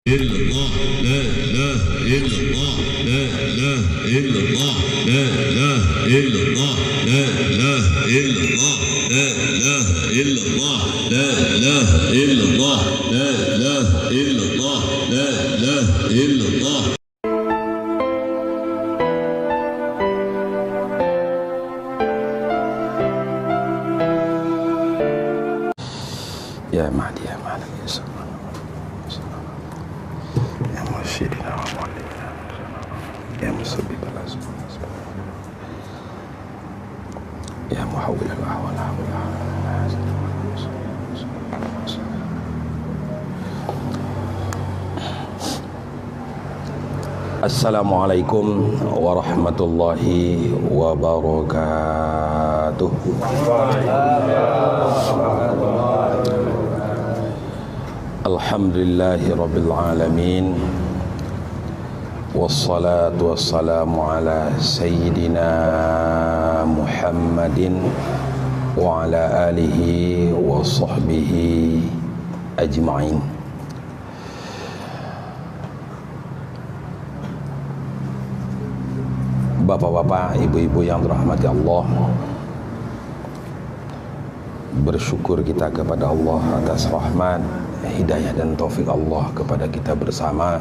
إلا الله لا إله إلا الله لا إله إلا الله لا إله إلا الله لا إله إلا الله لا إله إلا الله لا إله إلا الله لا إله إلا الله لا إله إلا الله. يا مهدي يا معلم يا سلام يا مرشدنا ومعلمنا يا مسبب الأسباب يا محول الأحوال Assalamualaikum warahmatullahi wabarakatuh. Alhamdulillahi rabbil alamin. Wassalatu wassalamu ala sayyidina Muhammadin wa ala alihi wa sahbihi ajma'in. Bapak-bapak, ibu-ibu yang dirahmati Allah, bersyukur kita kepada Allah atas rahmat, hidayah dan taufik Allah kepada kita bersama.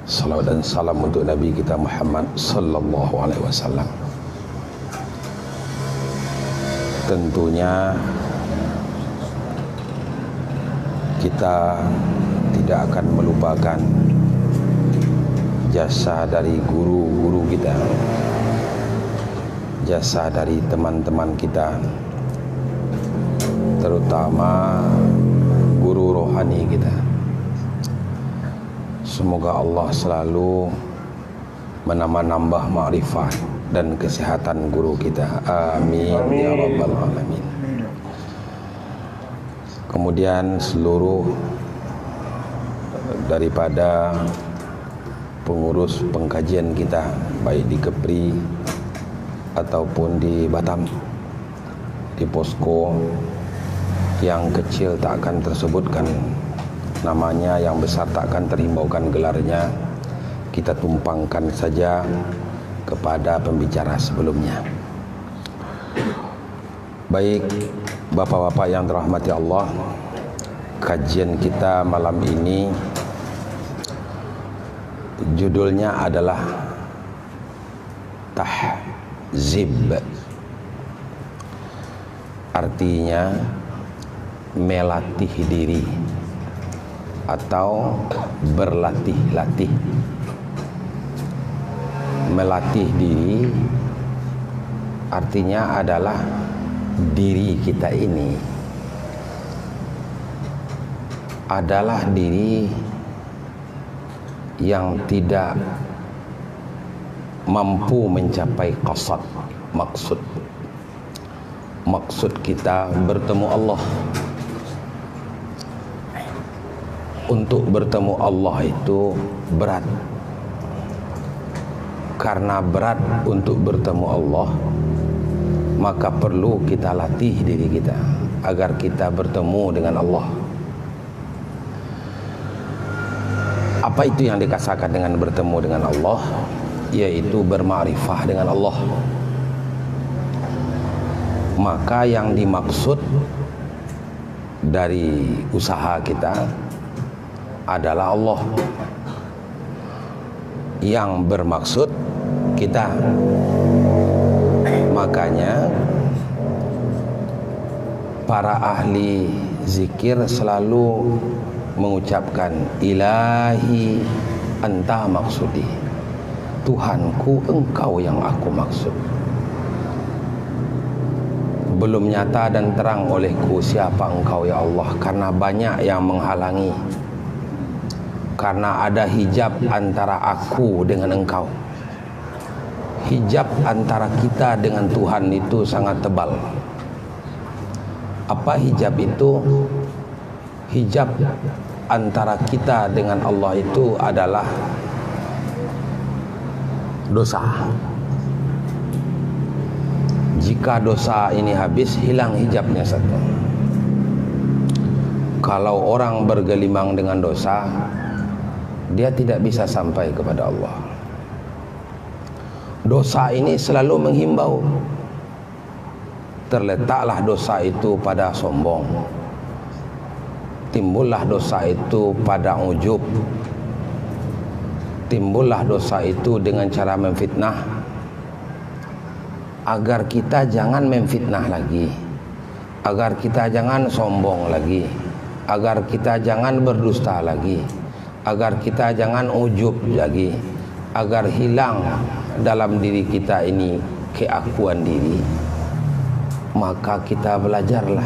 Salawat dan salam untuk Nabi kita Muhammad sallallahu alaihi wasallam. Tentunya kita tidak akan melupakan jasa dari guru-guru kita, jasa dari teman-teman kita, terutama guru rohani kita. Semoga Allah selalu menambah ma'rifat dan kesehatan guru kita. Amin ya rabbal alamin. Kemudian seluruh daripada pengurus pengkajian kita, baik di Kepri ataupun di Batam, di posko yang kecil tak akan tersebutkan namanya, yang besar tak akan terhimbaukan gelarnya, kita tumpangkan saja kepada pembicara sebelumnya. Baik bapak-bapak yang dirahmati Allah, kajian kita malam ini judulnya adalah tahzib, artinya melatih diri atau berlatih-latih. Melatih diri artinya adalah diri kita ini adalah diri yang tidak mampu mencapai qasad, maksud kita bertemu Allah. Untuk bertemu Allah itu berat. Karena berat untuk bertemu Allah, maka perlu kita latih diri kita agar kita bertemu dengan Allah. Apa itu yang dikatakan dengan bertemu dengan Allah? Yaitu bermakrifah dengan Allah. Maka yang dimaksud dari usaha kita adalah Allah. Yang bermaksud kita. Makanya para ahli zikir selalu mengucapkan ilahi anta maksudi, Tuhanku engkau yang aku maksud. Belum nyata dan terang olehku siapa engkau ya Allah, karena banyak yang menghalangi, karena ada hijab antara aku dengan engkau. Hijab antara kita dengan Tuhan itu sangat tebal. Apa hijab itu? Hijab antara kita dengan Allah itu adalah dosa. Jika dosa ini habis, hilang hijabnya satu. Kalau orang bergelimang dengan dosa, dia tidak bisa sampai kepada Allah. Dosa ini selalu menghimbau. Terletaklah dosa itu pada sombong, timbullah dosa itu pada ujub, timbullah dosa itu dengan cara memfitnah. Agar kita jangan memfitnah lagi, agar kita jangan sombong lagi, agar kita jangan berdusta lagi, agar kita jangan ujub lagi, agar hilang dalam diri kita ini keakuan diri, maka kita belajarlah.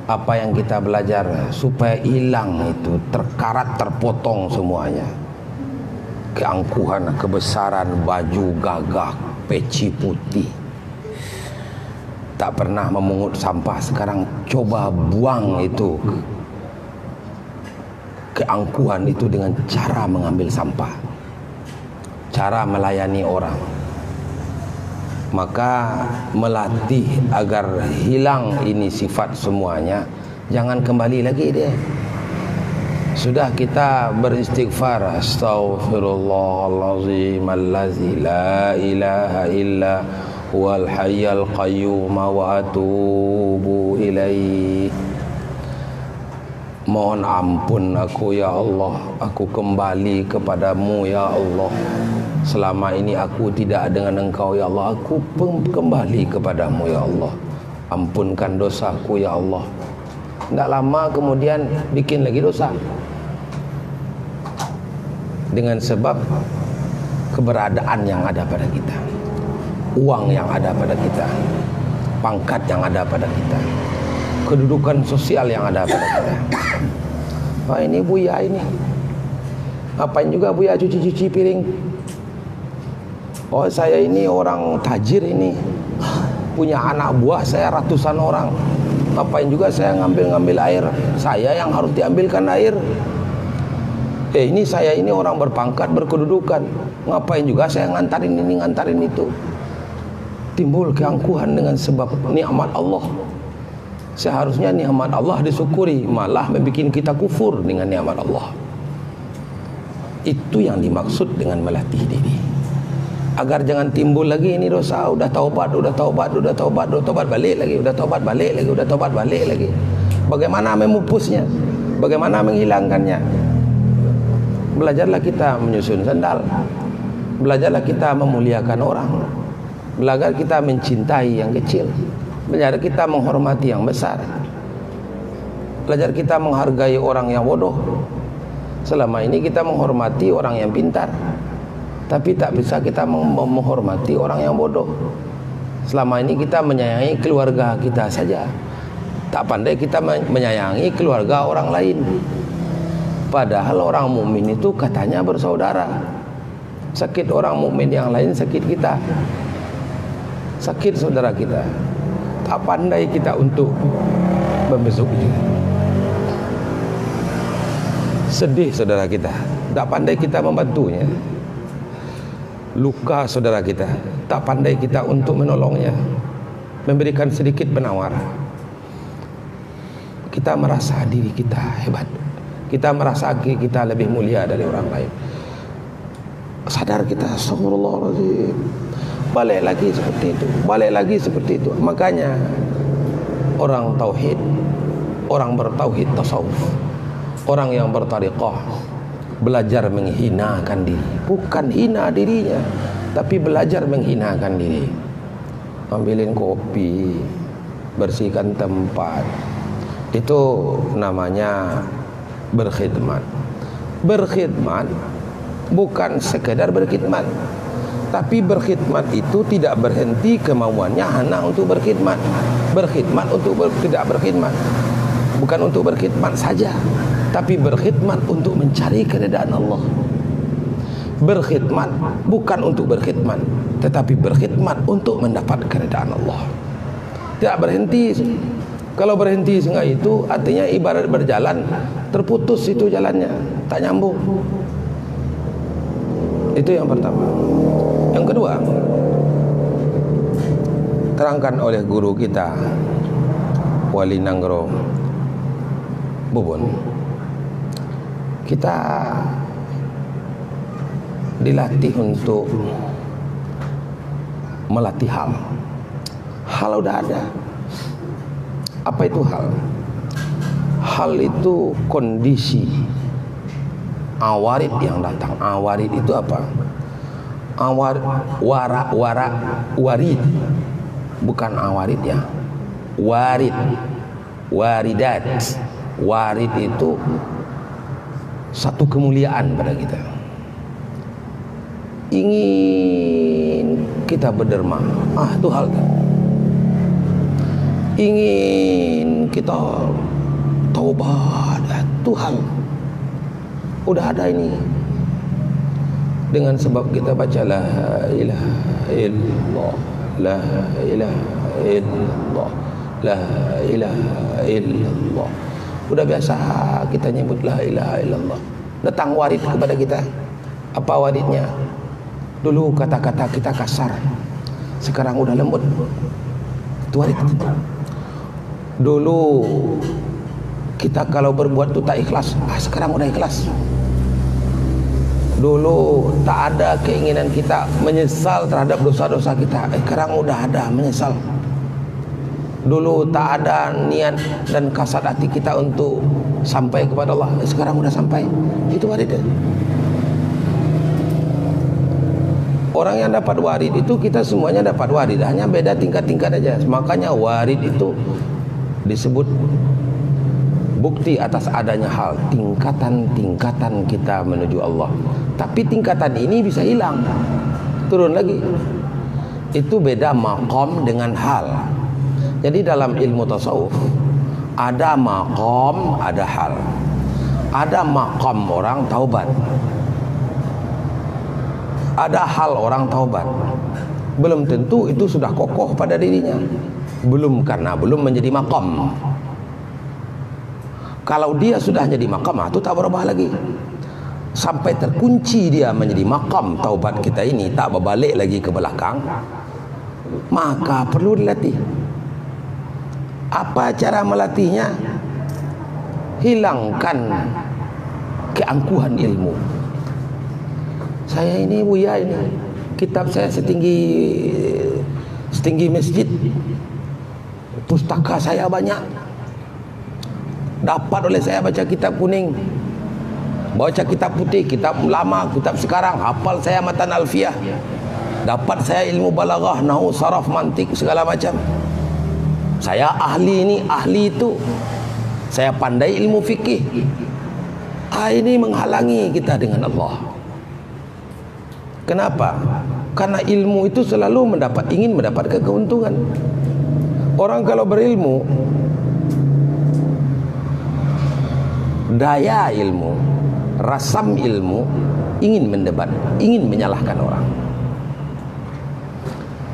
Apa yang kita belajar supaya hilang itu, terkarat, terpotong semuanya. Keangkuhan, kebesaran, baju gagah, peci putih, tak pernah memungut sampah, sekarang coba buang itu keangkuhan itu dengan cara mengambil sampah, cara melayani orang. Maka melatih agar hilang ini sifat semuanya, jangan kembali lagi dia. Sudah kita beristighfar, astaghfirullahalazim allazi la ilaha illa huwal hayyul qayyum wa atubu ilaih. Mohon ampun aku ya Allah, aku kembali kepadamu ya Allah. Selama ini aku tidak dengan engkau ya Allah, aku kembali kepadamu ya Allah. Ampunkan dosaku ya Allah. Tidak lama kemudian bikin lagi dosa, dengan sebab keberadaan yang ada pada kita, uang yang ada pada kita, pangkat yang ada pada kita, kedudukan sosial yang ada pada kita. Wah, ini Buya ini ngapain juga Buya cuci-cuci piring? Oh, saya ini orang tajir ini, punya anak buah saya ratusan orang, ngapain juga saya ngambil air? Saya yang harus diambilkan air. Ini saya ini orang berpangkat, berkedudukan, ngapain juga saya ngantarin ini, ngantarin itu. Timbul keangkuhan dengan sebab nikmat Allah. Seharusnya nikmat Allah disyukuri, malah membuat kita kufur dengan nikmat Allah. Itu yang dimaksud dengan melatih diri, agar jangan timbul lagi ini dosa. Udah taubat balik lagi, udah taubat balik lagi. Bagaimana memupusnya? Bagaimana menghilangkannya? Belajarlah kita menyusun sandal, belajarlah kita memuliakan orang, belajar kita mencintai yang kecil, belajar kita menghormati yang besar, belajar kita menghargai orang yang bodoh. Selama ini kita menghormati orang yang pintar, tapi tak bisa kita menghormati orang yang bodoh. Selama ini kita menyayangi keluarga kita saja, tak pandai kita menyayangi keluarga orang lain. Padahal orang mukmin itu katanya bersaudara. Sakit orang mukmin yang lain, sakit kita, sakit saudara kita. Tak pandai kita untuk membesuknya. Sedih saudara kita, tak pandai kita membantunya. Luka saudara kita, tak pandai kita untuk menolongnya, memberikan sedikit penawar. Kita merasa diri kita hebat, kita merasa kita lebih mulia dari orang lain. Sadar kita, astagfirullahaladzim, balik lagi seperti itu. Makanya orang tauhid, orang bertauhid tasawuf, orang yang bertariqah, belajar menghinakan diri. Bukan hina dirinya, tapi belajar menghinakan diri. Ambilin kopi, bersihkan tempat, itu namanya berkhidmat. Berkhidmat bukan sekedar berkhidmat, tapi berkhidmat itu tidak berhenti kemauannya hanya untuk berkhidmat. Berkhidmat untuk tidak berkhidmat, bukan untuk berkhidmat saja, tapi berkhidmat untuk mencari keridhaan Allah. Berkhidmat bukan untuk berkhidmat, tetapi berkhidmat untuk mendapat keridhaan Allah. Tidak berhenti. Kalau berhenti sehingga itu artinya ibarat berjalan, terputus itu jalannya, tak nyambung. Itu yang pertama. Yang kedua, terangkan oleh guru kita Wali Nanggro, Bubun, kita dilatih untuk melatih hal. Hal udah ada. Apa itu hal? Hal itu kondisi awarid yang datang. Awarid itu apa? Warid, bukan awarid ya. Warid, waridat. Warid itu satu kemuliaan pada kita. Ingin kita berderma, itu hal. Ingin kita taubat, Tuhan udah ada ini. Dengan sebab kita baca la ilaha illallah, la ilaha illallah, la ilaha illallah. Udah biasa kita nyebut la ilaha illallah. Datang warid kepada kita. Apa waridnya? Dulu kata-kata kita kasar, sekarang udah lembut. Itu warid. Dulu kita kalau berbuat itu tak ikhlas, sekarang udah ikhlas. Dulu tak ada keinginan kita menyesal terhadap dosa-dosa kita, sekarang udah ada menyesal. Dulu tak ada niat dan kasat hati kita untuk sampai kepada Allah, sekarang udah sampai. Itu warid. Orang yang dapat warid itu, kita semuanya dapat warid, hanya beda tingkat-tingkat aja. Makanya warid itu disebut bukti atas adanya hal, tingkatan-tingkatan kita menuju Allah. Tapi tingkatan ini bisa hilang, turun lagi. Itu beda maqam dengan hal. Jadi dalam ilmu tasawuf ada maqam, ada hal. Ada maqam orang taubat, ada hal orang taubat. Belum tentu itu sudah kokoh pada dirinya, belum, karena belum menjadi maqam. Kalau dia sudah jadi maqam, itu tak berubah lagi. Sampai terkunci dia menjadi maqam taubat kita ini, tak berbalik lagi ke belakang, maka perlu dilatih. Apa cara melatihnya? Hilangkan keangkuhan ilmu. Saya ini buya ini, kitab saya setinggi masjid, pustaka saya banyak, dapat oleh saya baca kitab kuning, baca kitab putih, kitab lama, kitab sekarang, hafal saya matan alfiyah, dapat saya ilmu balaghah, nahwu, saraf, mantik, segala macam. Saya ahli ini, ahli itu. Saya pandai ilmu fikih. Ini menghalangi kita dengan Allah. Kenapa? Karena ilmu itu selalu ingin mendapatkan keuntungan. Orang kalau berilmu, daya ilmu, rasam ilmu, ingin mendebat, ingin menyalahkan orang.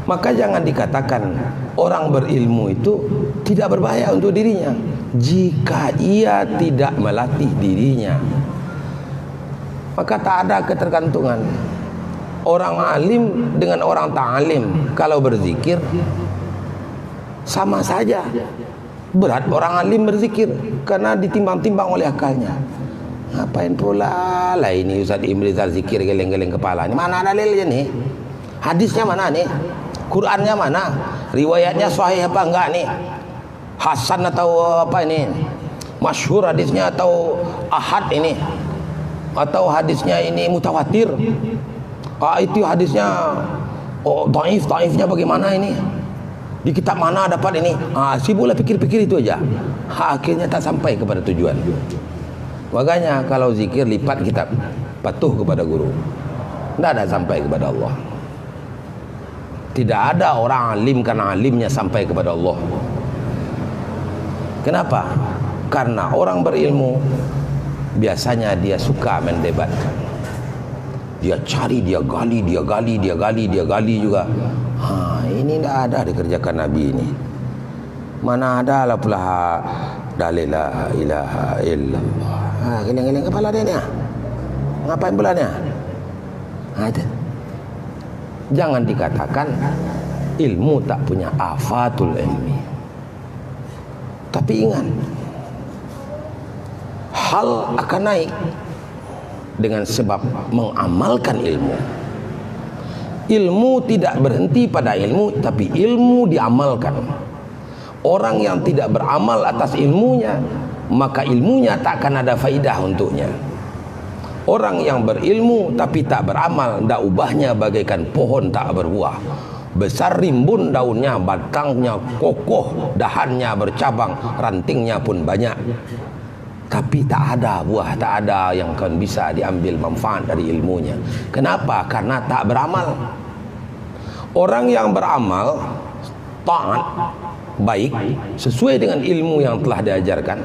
Maka jangan dikatakan orang berilmu itu tidak berbahaya untuk dirinya jika ia tidak melatih dirinya. Maka tak ada ketergantungan. Orang alim dengan orang tak alim kalau berzikir sama saja. Berat orang alim berzikir karena ditimbang-timbang oleh akalnya. Ngapain pula lah ini Ustaz Imrizal zikir geleng-geleng kepala. Ini mana dalilnya nih? Hadisnya mana nih? Qurannya mana? Riwayatnya sahih apa enggak nih? Hasan atau apa ini? Masyhur hadisnya atau ahad ini? Atau hadisnya ini mutawatir? Itu hadisnya dhaifnya bagaimana ini? Di kitab mana dapat ini? Sibuklah pikir-pikir itu aja. Akhirnya tak sampai kepada tujuan. Makanya kalau zikir lipat kitab, patuh kepada guru. Tidak ada sampai kepada Allah. Tidak ada orang alim karena alimnya sampai kepada Allah. Kenapa? Karena orang berilmu biasanya dia suka mendebatkan. Dia cari, dia gali juga. Ini tidak ada dikerjakan Nabi ini. Mana ada lah pula dalil la ilaha illallah. Geleng-geleng kepala dia ni. Ngapain pula ni? Itu. Jangan dikatakan ilmu tak punya afatul ilmi. Tapi ingat, hal akan naik dengan sebab mengamalkan ilmu. Ilmu tidak berhenti pada ilmu, tapi ilmu diamalkan. Orang yang tidak beramal atas ilmunya, maka ilmunya tak akan ada faidah untuknya. Orang yang berilmu tapi tak beramal, dak ubahnya bagaikan pohon tak berbuah. Besar rimbun daunnya, batangnya kokoh, dahannya bercabang, rantingnya pun banyak, tapi tak ada buah, tak ada yang akan bisa diambil manfaat dari ilmunya. Kenapa? Karena tak beramal. Orang yang beramal, taat, baik, sesuai dengan ilmu yang telah diajarkan,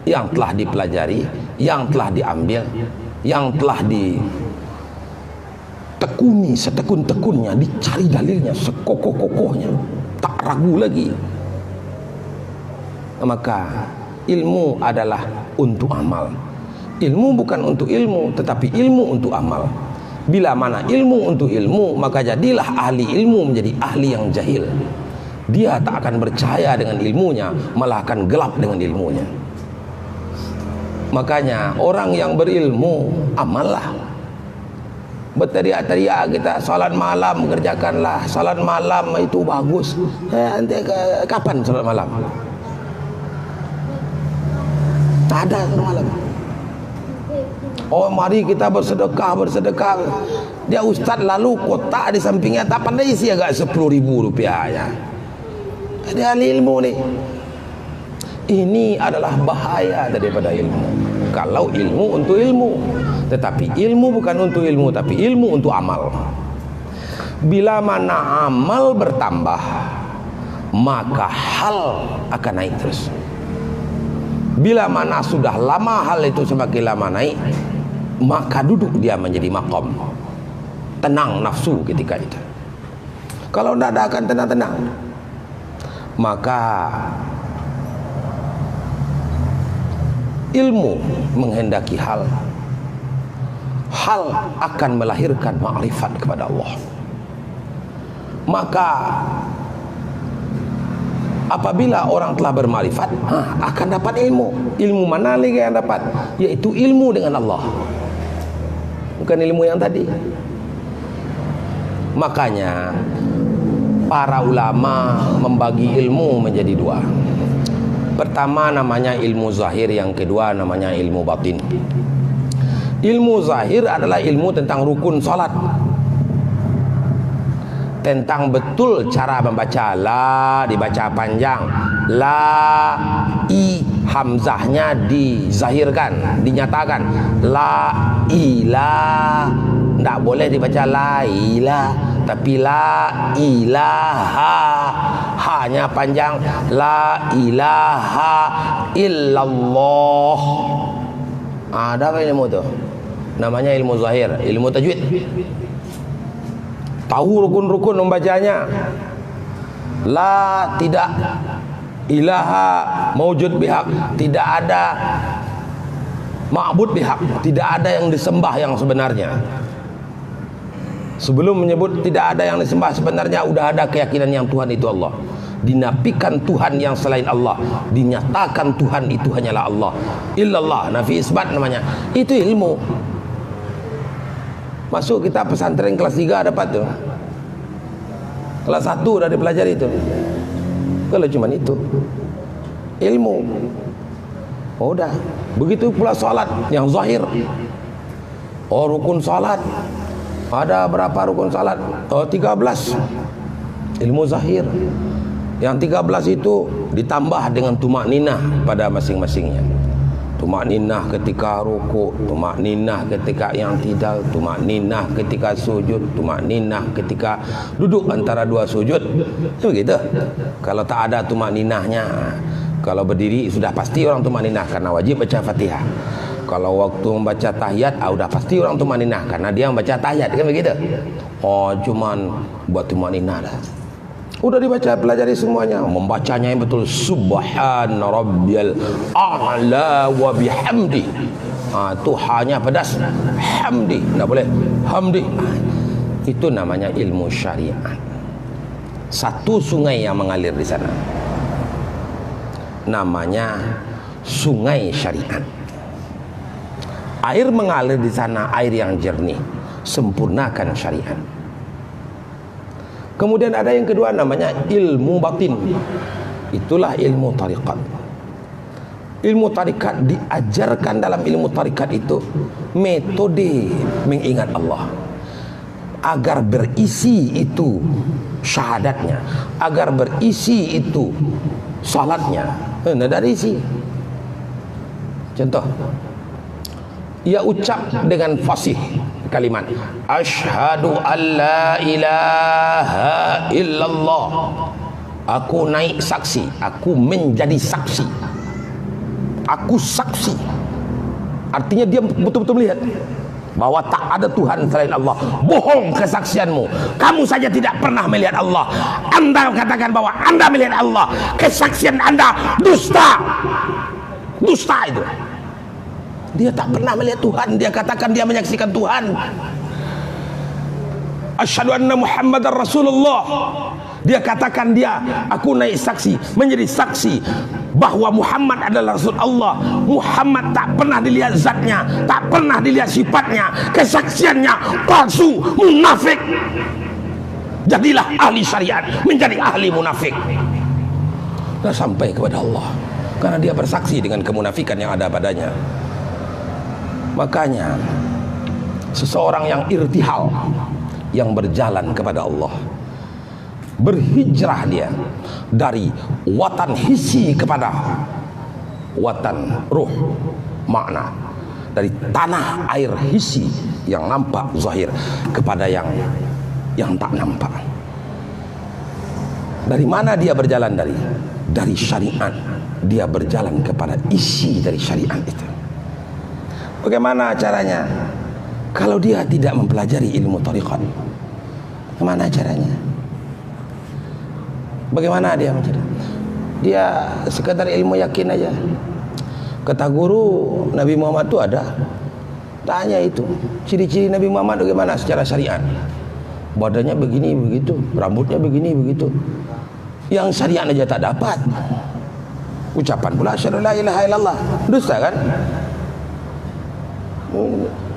yang telah dipelajari, yang telah diambil, yang telah ditekuni setekun-tekunnya, dicari dalilnya sekokoh-kokohnya, tak ragu lagi, maka ilmu adalah untuk amal. Ilmu bukan untuk ilmu, tetapi ilmu untuk amal. Bila mana ilmu untuk ilmu, maka jadilah ahli ilmu menjadi ahli yang jahil. Dia tak akan percaya dengan ilmunya, malah akan gelap dengan ilmunya. Makanya orang yang berilmu, amallah. Berteriak-teriak kita salat malam, kerjakanlah. Salat malam itu bagus. Nanti kapan salat malam? Tak ada salat malam. Oh, mari kita bersedekah. Dia ustaz lalu kotak di sampingnya tak pandai isi agak 10.000 rupiah ya. Dia ahli ilmu ni. Ini adalah bahaya daripada ilmu. Kalau ilmu untuk ilmu, tetapi ilmu bukan untuk ilmu, tapi ilmu untuk amal. Bila mana amal bertambah, maka hal akan naik terus. Bila mana sudah lama hal itu semakin lama naik, maka duduk dia menjadi maqam. Tenang nafsu ketika itu. Kalau tidak ada akan tenang-tenang. Maka ilmu menghendaki hal akan melahirkan ma'rifat kepada Allah. Maka apabila orang telah bermakrifat, akan dapat ilmu. Ilmu mana lagi yang dapat? Yaitu ilmu dengan Allah, bukan ilmu yang tadi. Makanya para ulama membagi ilmu menjadi dua. Pertama namanya ilmu zahir, yang kedua namanya ilmu batin. Ilmu zahir adalah ilmu tentang rukun salat, tentang betul cara membaca la, dibaca panjang, la i, hamzahnya dizahirkan, dinyatakan, la ilah, tidak boleh dibaca la ilah, tapi la ilaha, hanya panjang, la ilaha illallah. Ada apa ilmu tu? Namanya ilmu zahir, ilmu tajwid. Tahu rukun-rukun membacanya. La, tidak. Ilaha, maujud bihaq, tidak ada. Ma'bud bihaq, tidak ada yang disembah yang sebenarnya. Sebelum menyebut tidak ada yang disembah sebenarnya, sudah ada keyakinan yang Tuhan itu Allah. Dinafikan Tuhan yang selain Allah, dinyatakan Tuhan itu hanyalah Allah. Illallah, nafi isbat namanya. Itu ilmu. Masuk kita pesantren kelas 3 dapat tu. Kelas 1 dah dipelajari itu. Kalau cuma itu ilmu. Oh dah. Begitu pula salat yang zahir. Oh, rukun salat. Ada berapa rukun salat? Oh, 13. Ilmu zahir. Yang 13 itu ditambah dengan tumakninah pada masing-masingnya. Tumakninah ketika rukuk, tumakninah ketika yang tidal, tumakninah ketika sujud, tumakninah ketika duduk antara dua sujud. Itu begitu. Kalau tak ada tumakninahnya, kalau berdiri sudah pasti orang tumakninah karena wajib baca Fatihah. Kalau waktu membaca tahiyat, sudah pasti orang tumakninah karena dia membaca tahiyat, kan begitu. Oh, cuman buat tumakninah dah. Udah dibaca, pelajari semuanya, membacanya yang betul. Subhana rabbiyal a'la wa bihamdi. Itu hanya pedas. Hamdi, tidak boleh hamdi. Itu namanya ilmu syariat. Satu sungai yang mengalir di sana, namanya sungai syariat. Air mengalir di sana, air yang jernih. Sempurnakan syariat. Kemudian ada yang kedua namanya ilmu batin. Itulah ilmu tarikat. Ilmu tarikat diajarkan dalam ilmu tarikat itu metode mengingat Allah. Agar berisi itu syahadatnya, agar berisi itu salatnya. Ada isi. Contoh, ia ucap dengan fasih kalimat asyhadu an la ilaha illallah. Aku naik saksi, aku menjadi saksi, aku saksi. Artinya dia betul-betul melihat bahwa tak ada Tuhan selain Allah. Bohong kesaksianmu, kamu saja tidak pernah melihat Allah. Anda katakan bahwa Anda melihat Allah, kesaksian Anda dusta. Dusta itu. Dia tak pernah melihat Tuhan, dia katakan dia menyaksikan Tuhan. Asyhadu anna Muhammadar Rasulullah. Dia katakan aku naik saksi, menjadi saksi bahwa Muhammad adalah Rasul Allah. Muhammad tak pernah dilihat zatnya, tak pernah dilihat sifatnya, kesaksiannya palsu, munafik. Jadilah ahli syariat, menjadi ahli munafik. Dan sampai kepada Allah, karena dia bersaksi dengan kemunafikan yang ada padanya. Makanya seseorang yang irtihal, yang berjalan kepada Allah, berhijrah dia dari watan hissi kepada watan ruh, makna, dari tanah air hissi yang nampak zahir kepada yang tak nampak. Dari mana dia berjalan? Dari syariat. Dia berjalan kepada isi dari syariat itu. Bagaimana caranya? Kalau dia tidak mempelajari ilmu tariqat, bagaimana caranya? Bagaimana dia mencari? Dia sekadar ilmu yakin aja. Kata guru, Nabi Muhammad itu ada. Tanya itu, ciri-ciri Nabi Muhammad bagaimana secara syariat? Badannya begini begitu, rambutnya begini begitu. Yang syariat aja tak dapat. Ucapan pula asyhadu la ilaha illallah. Dusta kan?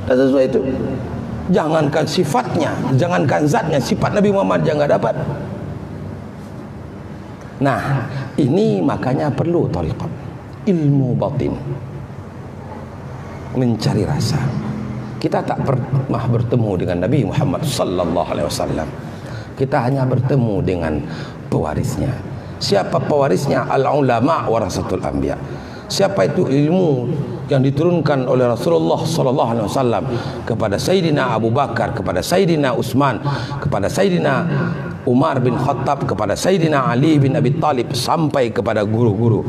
Tak sesuai itu. Jangankan sifatnya, jangankan zatnya, sifat Nabi Muhammad jangan dapat. Nah, ini makanya perlu tariqat, ilmu batin, mencari rasa. Kita tak pernah bertemu dengan Nabi Muhammad sallallahu alaihi wasallam. Kita hanya bertemu dengan pewarisnya. Siapa pewarisnya? Al-ulama warasatul anbiya. Siapa itu ilmu yang diturunkan oleh Rasulullah sallallahu alaihi wasallam kepada Sayyidina Abu Bakar, kepada Sayyidina Utsman, kepada Sayyidina Umar bin Khattab, kepada Sayyidina Ali bin Abi Talib, sampai kepada guru-guru.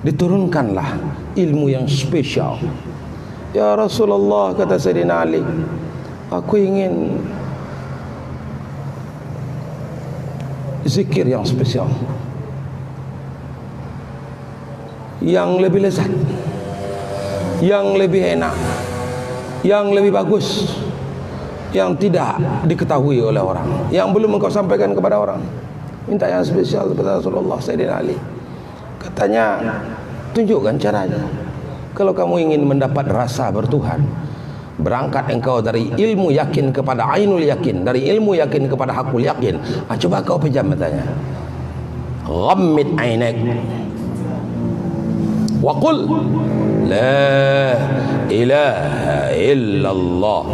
Diturunkanlah ilmu yang spesial. Ya Rasulullah, kata Sayyidina Ali, aku ingin zikir yang spesial, yang lebih lezat, yang lebih enak, yang lebih bagus, yang tidak diketahui oleh orang, yang belum engkau sampaikan kepada orang. Minta yang spesial kepada Rasulullah. Sayyidina Ali katanya, tunjukkan caranya. Kalau kamu ingin mendapat rasa bertuhan, berangkat engkau dari ilmu yakin kepada ainul yakin, dari ilmu yakin kepada hakul yakin. Coba kau pejam matanya, ghammid ainak wa qul la ilaha illallah,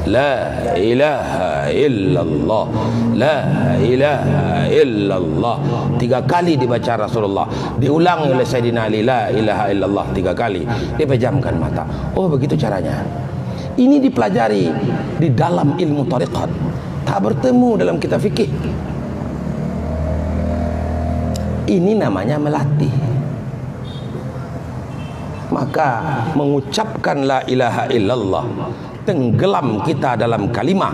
la ilaha illallah, la ilaha illallah. 3 kali dibaca Rasulullah, diulang oleh Sayyidina Ali, la ilaha illallah 3 kali. Dia pejamkan mata. Oh, begitu caranya. Ini dipelajari di dalam ilmu tariqat, tak bertemu dalam kitab fikih. Ini namanya melatih. Maka mengucapkan la ilaha illallah, tenggelam kita dalam kalimah.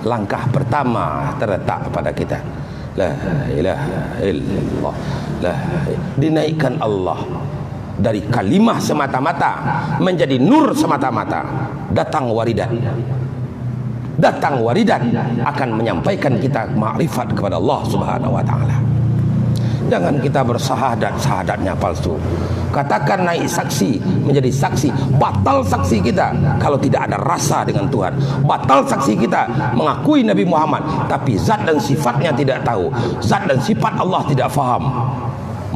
Langkah pertama terletak pada kita, la ilaha illallah. Dinaikkan Allah dari kalimah semata-mata menjadi nur semata-mata. Datang waridat, datang waridat akan menyampaikan kita makrifat kepada Allah Subhanahu wa taala. Jangan kita bersahadat, sahadatnya palsu. Katakan naik saksi, menjadi saksi. Batal saksi kita kalau tidak ada rasa dengan Tuhan. Batal saksi kita mengakui Nabi Muhammad, tapi zat dan sifatnya tidak tahu. Zat dan sifat Allah tidak faham.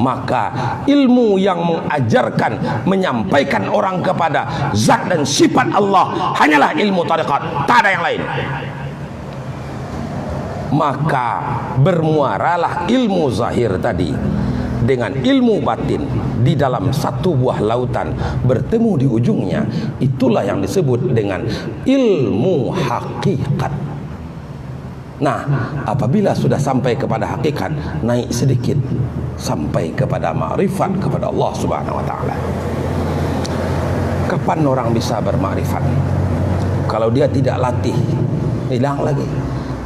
Maka ilmu yang mengajarkan, menyampaikan orang kepada zat dan sifat Allah hanyalah ilmu tarekat, tak ada yang lain. Maka bermuaralah ilmu zahir tadi dengan ilmu batin di dalam satu buah lautan, bertemu di ujungnya. Itulah yang disebut dengan ilmu hakikat. Nah, apabila sudah sampai kepada hakikat, naik sedikit sampai kepada ma'rifat kepada Allah Subhanahu wa taala. Kapan orang bisa bermakrifat? Kalau dia tidak latih, hilang lagi.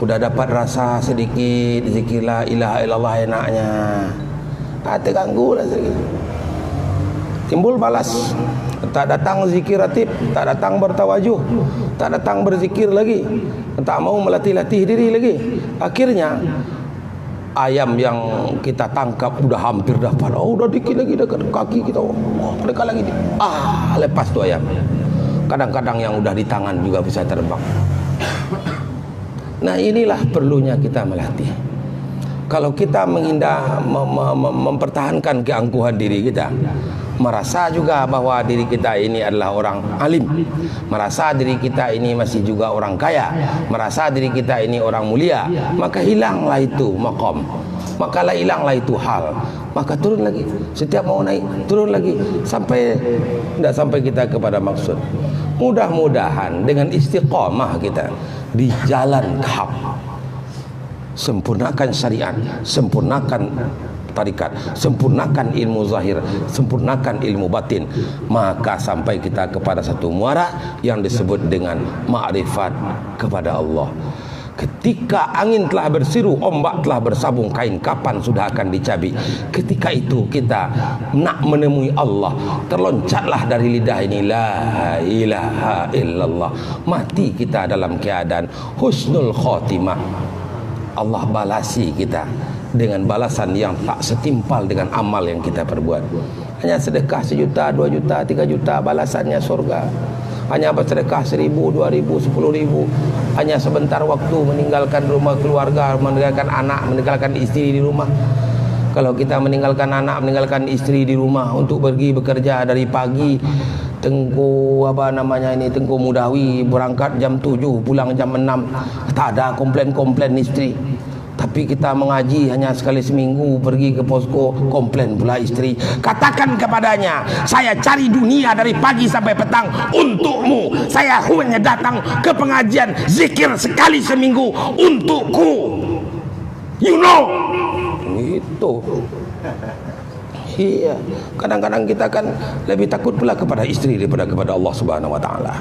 Udah dapat rasa sedikit zikir la ilaha illallah enaknya, terganggu lah sedikit. Timbul balas, tak datang zikir ratib, tak datang bertawajuh, tak datang berzikir lagi, tak mau melatih-latih diri lagi. Akhirnya ayam yang kita tangkap udah hampir dapat, udah dikit lagi dekat kaki kita, dekat lagi, lepas tuh ayam. Kadang-kadang yang udah di tangan juga bisa terbang. Nah, inilah perlunya kita melatih. Kalau kita menghindar mempertahankan keangkuhan diri kita, merasa juga bahwa diri kita ini adalah orang alim, merasa diri kita ini masih juga orang kaya, merasa diri kita ini orang mulia, maka hilanglah itu maqam, maka hilanglah itu hal, maka turun lagi. Setiap mau naik turun lagi sampai tidak sampai kita kepada maksud. Mudah-mudahan dengan istiqamah kita di jalan hak, sempurnakan syariat, sempurnakan tarikat, sempurnakan ilmu zahir, sempurnakan ilmu batin, maka sampai kita kepada satu muara yang disebut dengan ma'rifat kepada Allah. Ketika angin telah bersiru, ombak telah bersabung, kain kapan sudah akan dicabik. Ketika itu kita nak menemui Allah, terloncatlah dari lidah ini la ilaha illallah. Mati kita dalam keadaan husnul khotimah. Allah balasi kita dengan balasan yang tak setimpal dengan amal yang kita perbuat. Hanya sedekah 1 juta, 2 juta, 3 juta, balasannya surga. Hanya bersedekah 1.000, 2.000, 10.000, hanya sebentar waktu meninggalkan rumah keluarga, meninggalkan anak, meninggalkan istri di rumah. Kalau kita meninggalkan anak, meninggalkan istri di rumah untuk pergi bekerja dari pagi, Tengku Mudawi berangkat jam 7, pulang jam 6, tak ada komplain-komplain istri. Tapi kita mengaji hanya sekali seminggu, pergi ke posko, komplain pula istri. Katakan kepadanya, saya cari dunia dari pagi sampai petang untukmu. Saya hanya datang ke pengajian zikir sekali seminggu untukku. You know, itu. Iya, kadang-kadang kita kan lebih takut pula kepada istri daripada kepada Allah Subhanahu wa taala.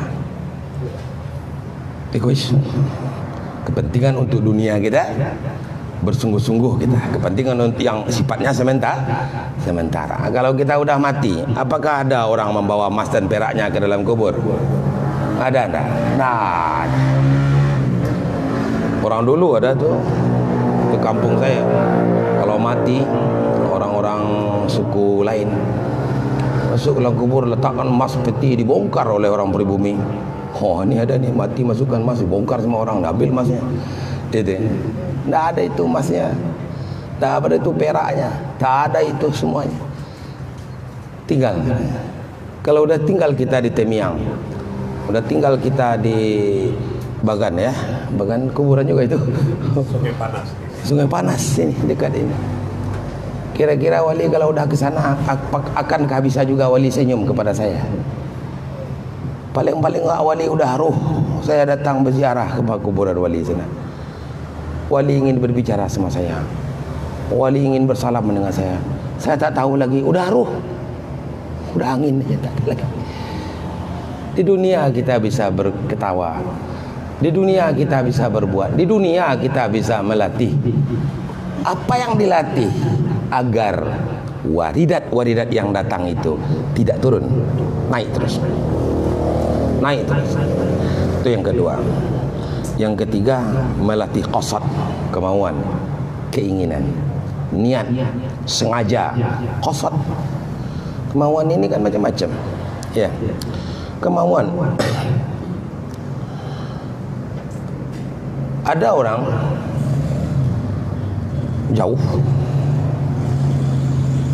Egois. Kepentingan untuk dunia kita, bersungguh-sungguh kita, kepentingan yang sifatnya sementara. Kalau kita udah mati, apakah ada orang membawa emas dan peraknya ke dalam kubur? Ada enggak? Nah, orang dulu ada tuh di kampung saya, kalau mati orang-orang suku lain masuk ke dalam kubur, letakkan emas peti, dibongkar oleh orang pribumi. Oh, ini ada nih, mati masukkan emas, dibongkar semua orang, ambil emasnya. Tidak ada itu emasnya, tidak ada itu peraknya, tak ada itu semuanya. Tinggal. Kalau udah tinggal kita di Temiang, udah tinggal kita di Bagan ya, Bagan kuburan juga itu. Sungai Panas. Sungai Panas ini dekat ini. Kira-kira wali kalau udah ke sana akankah bisa juga wali senyum kepada saya? Paling-paling wali udah ruh, saya datang berziarah ke kuburan wali sana. Wali ingin berbicara sama saya, wali ingin bersalam dengan saya tak tahu lagi, udah ruh, udah angin aja, tak ada lagi. Di dunia kita bisa berketawa, di dunia kita bisa berbuat, di dunia kita bisa melatih. Apa yang dilatih agar waridat yang datang itu tidak turun, naik terus. Itu yang kedua. Yang ketiga, melatih qasad, kemauan, keinginan. niat, sengaja, qasad. Kemauan ini kan macam-macam. Ya. Kemauan. Ada orang jauh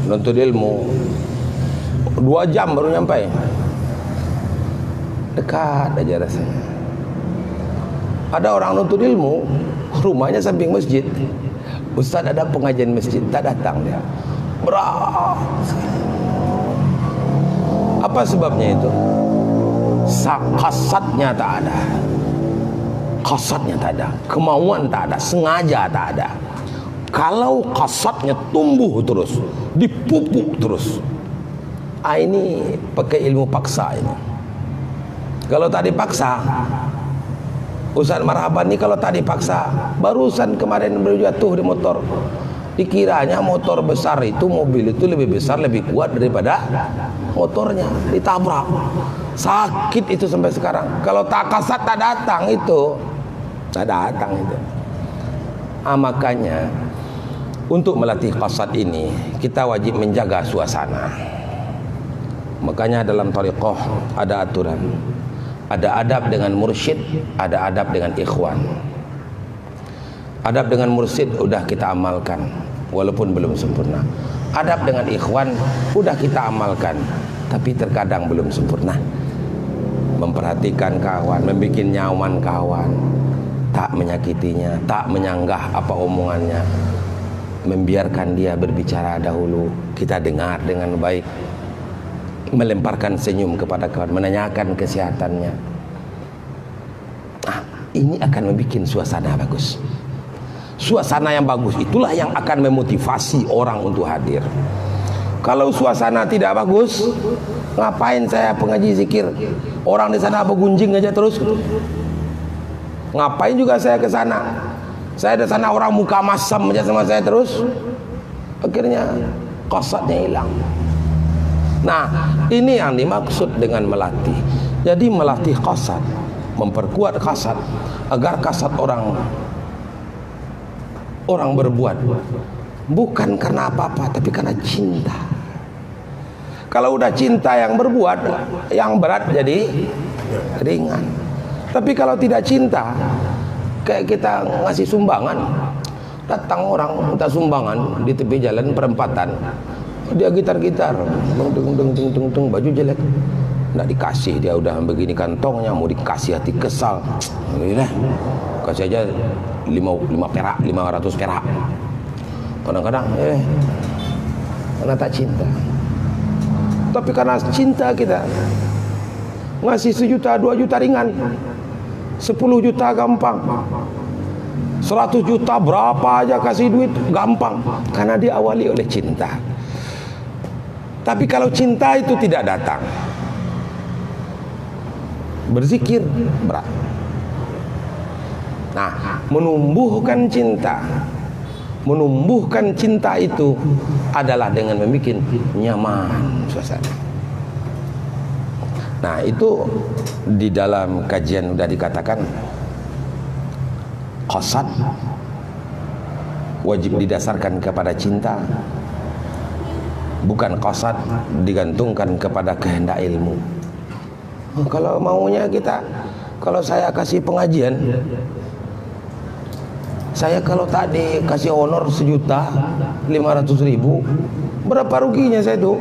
nuntut ilmu 2 jam baru nyampai. Dekat aja rasanya. Ada orang nuntut ilmu, rumahnya samping masjid. Ustaz ada pengajian masjid, tak datang dia. Berat. Apa sebabnya itu? Qasadnya tak ada. Qasadnya tak ada, kemauan tak ada, sengaja tak ada. Kalau qasadnya tumbuh terus, dipupuk terus, ini pakai ilmu paksa ini. Kalau tak dipaksa, Ustaz Marhaban ni kalau tak dipaksa, barusan kemarin baru jatuh di motor. Dikiranya motor besar itu, mobil itu lebih besar, lebih kuat daripada motornya, ditabrak. Sakit itu sampai sekarang. Kalau tak kasat tak datang itu, tak datang itu. Makanya untuk melatih qasad ini kita wajib menjaga suasana. Makanya dalam thariqah ada aturan, ada adab dengan mursyid, ada adab dengan ikhwan. Adab dengan mursyid udah kita amalkan walaupun belum sempurna. Adab dengan ikhwan udah kita amalkan tapi terkadang belum sempurna. Memperhatikan kawan, membuat nyaman kawan, tak menyakitinya, tak menyanggah apa omongannya, membiarkan dia berbicara dahulu, kita dengar dengan baik, melemparkan senyum kepada kawan, menanyakan kesehatannya. Ini akan membuat suasana bagus. Suasana yang bagus itulah yang akan memotivasi orang untuk hadir. Kalau suasana tidak bagus, ngapain saya pengaji zikir? Orang di sana bergunjing aja terus. Ngapain juga saya ke sana? Saya di sana orang muka masam aja sama saya terus. Akhirnya qasadnya hilang. Nah, ini yang dimaksud dengan melatih. Jadi melatih qasad, memperkuat qasad agar qasad orang berbuat bukan karena apa-apa tapi karena cinta. Kalau udah cinta yang berbuat, yang berat jadi ringan. Tapi kalau tidak cinta, kayak kita ngasih sumbangan, datang orang minta sumbangan di tepi jalan perempatan, dia gitar-gitar, tung, baju jelek, nggak dikasih, dia udah begini kantongnya, mau dikasih hati kesal. Alhamdulillah, kasih aja 5 perak, 500 perak. Kadang-kadang karena tak cinta. Tapi karena cinta kita ngasih 1 juta, 2 juta ringan, 10 juta gampang, 100 juta berapa aja kasih duit gampang, karena diawali oleh cinta. Tapi kalau cinta itu tidak datang, berzikir berat. Nah, menumbuhkan cinta itu adalah dengan membuat nyaman suasana. Nah, itu di dalam kajian sudah dikatakan qasad wajib didasarkan kepada cinta, bukan qasad digantungkan kepada kehendak ilmu. Kalau maunya kita, kalau saya kasih pengajian, saya kalau tadi kasih honor 1.500.000, berapa ruginya saya itu?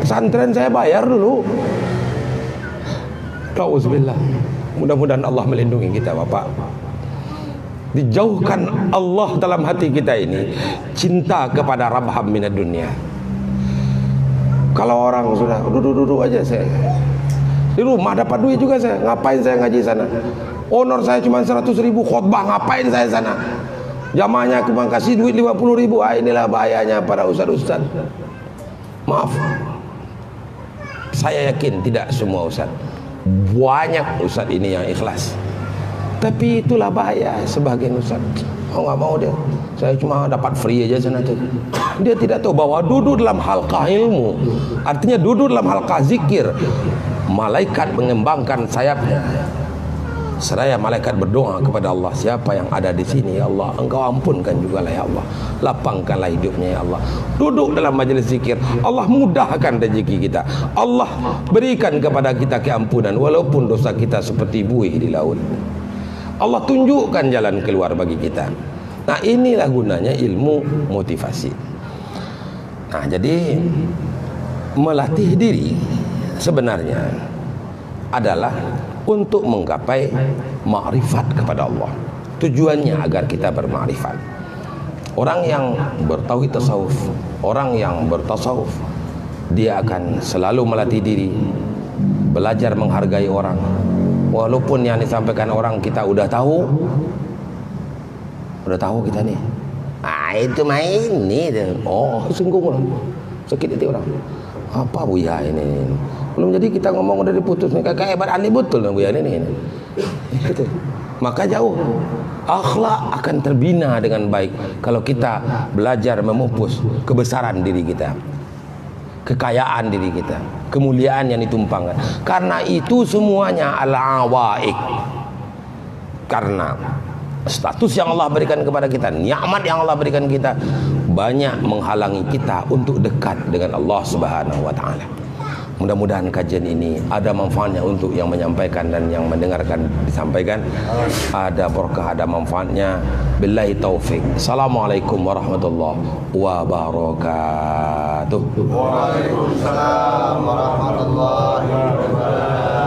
Pesantren saya bayar dulu. Auzubillah. Mudah-mudahan Allah melindungi kita, Bapak. Dijauhkan Allah dalam hati kita ini cinta kepada rabham minad dunia. Kalau orang sudah duduk aja, saya di rumah dapat duit juga, saya ngapain saya ngaji sana? Honor saya cuma 100.000, khotbah ngapain saya sana? Jamaahnya cuma kasih duit 50.000. Inilah bahayanya para ustaz-ustaz. Maaf, saya yakin tidak semua ustaz, banyak ustaz ini yang ikhlas. Tapi itulah bahaya sebagian ustaz. Nggak mau dia, saya cuma dapat free aja sana tuh. Dia tidak tahu bahwa duduk dalam halqah ilmu, artinya duduk dalam halqah zikir, malaikat mengembangkan sayapnya. Seraya malaikat berdoa kepada Allah, siapa yang ada di sini ya Allah, Engkau ampunkan jugalah ya Allah, lapangkanlah hidupnya ya Allah. Duduk dalam majelis zikir, Allah mudahkan rezeki kita, Allah berikan kepada kita keampunan walaupun dosa kita seperti buih di laut. Allah tunjukkan jalan keluar bagi kita. Nah, inilah gunanya ilmu motivasi. Nah, jadi melatih diri sebenarnya adalah untuk menggapai makrifat kepada Allah. Tujuannya agar kita bermakrifat. Orang yang bertauhid tasawuf, orang yang bertasawuf, dia akan selalu melatih diri, belajar menghargai orang. Walaupun yang disampaikan orang kita udah tahu kita nih. Itu main nih. Oh, singgung orang, sakit hati orang. Apa Buya ini? Belum jadi kita ngomong udah diputus nih, kakak hebat aneh betul nih Buya ini. Gitu. Maka jauh akhlak akan terbina dengan baik kalau kita belajar memupus kebesaran diri kita, kekayaan diri kita, kemuliaan yang ditumpangkan. Karena itu semuanya al-awaik. Karena status yang Allah berikan kepada kita, nikmat yang Allah berikan kita, banyak menghalangi kita untuk dekat dengan Allah Subhanahu wa taala. Mudah-mudahan kajian ini ada manfaatnya untuk yang menyampaikan dan yang mendengarkan disampaikan. Ada berkah, ada manfaatnya. Billahi taufik. Assalamualaikum warahmatullahi wabarakatuh. Waalaikumsalam warahmatullahi wabarakatuh.